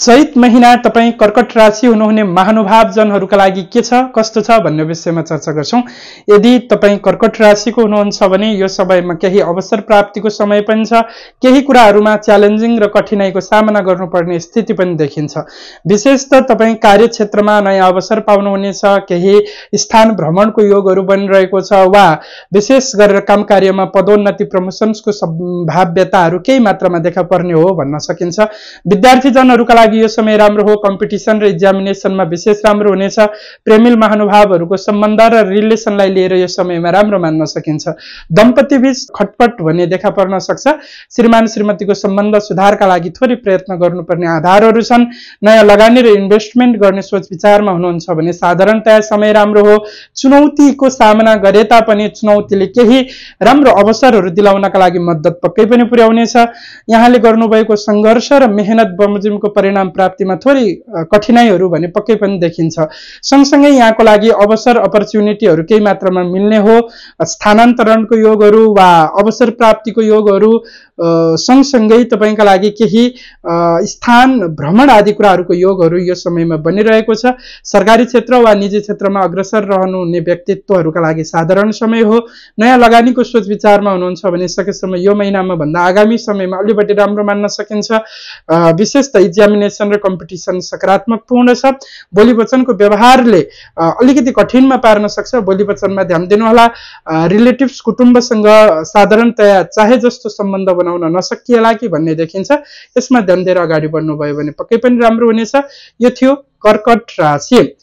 चैत महिना तपाईं कर्कट राशि हुनुहुने महानुभाव जनहरूका लागि के छ कस्तो छ भन्ने विषयमा चर्चा गर्छौं। यदि तपाईं कर्कट राशिको हुनुहुन्छ भने यो समयमा केही अवसर प्राप्तिको समय पनि छ, केही कुराहरूमा च्यालेन्जिङ र कठिनाइको सामना गर्नुपर्ने स्थिति पनि देखिन्छ। विशेषतः तपाईं कार्यक्षेत्रमा नयाँ अवसर पाउनुहुनेछ, केही स्थान भ्रमणको योगहरू बनिरहेको छ वा विशेष गरेर काम कार्यमा पदोन्नति प्रमोशन्सको सम्भाव्यताहरू केही मात्रामा देखा पर्ने हो भन्न सकिन्छ। विद्यार्थी जनहरूका लागि यो समय राम्रो हो, कम्पिटिसन र एक्जामिनेसनमा विशेष राम्रो हुनेछ। प्रेमिल महानुभावहरूको सम्बन्ध र रिलेसनलाई लिएर यो समयमा राम्रो मान्न सकिन्छ। दम्पति बीच खटपट भन्ने देखा पर्न सक्छ। श्रीमान श्रीमतीको सम्बन्ध सुधारका लागि थोरै प्रयत्न गर्नुपर्ने आधारहरू छन्। नयाँ लगानी र इन्भेस्टमेन्ट गर्ने सोच विचारमा हुनुहुन्छ भने साधारणतया समय राम्रो हो। चुनौतीको सामना गरे तापनि चुनौतीले केही राम्रो अवसरहरू दिलाउनका लागि मद्दत पक्कै पनि पुर्याउनेछ। यहाँले गर्नुभएको सङ्घर्ष र मेहनत बमोजिमको परिणाम प्राप्तिमा थोरै कठिनाइहरू भने पक्कै पनि देखिन्छ। सँगसँगै यहाँको लागि अवसर अपर्च्युनिटीहरू केही मात्रामा मिल्ने हो। स्थानान्तरणको योगहरू वा अवसर प्राप्तिको योगहरू सँगसँगै तपाईंका लागि केही स्थान भ्रमण आदि कुराहरूको योगहरू यो समयमा बनिरहेको छ। सरकारी क्षेत्र वा निजी क्षेत्रमा अग्रसर रहनुहुने व्यक्तित्वहरूका लागि साधारण समय हो। नयाँ लगानीको सोच विचारमा हुनुहुन्छ भने सकेसम्म यो महिनामा भन्दा आगामी समयमा अलि बढी राम्रो मान्न सकिन्छ। विशेषतः एक्जामिनेसन र कम्पिटिसन सकारात्मक पूर्ण छ। बोली वचनको व्यवहारले अलिकति कठिनमा पार्न सक्छ, बोली वचनमा ध्यान दिनुहोला। रिलेटिभ्स कुटुम्बसँग साधारणतया चाहे जस्तो सम्बन्ध बनाउन नसकिएला कि भन्ने देखिन्छ। यसमा ध्यान दिएर अगाडि बढ्नुभयो भने पक्कै पनि राम्रो हुनेछ। यो थियो कर्कट राशि।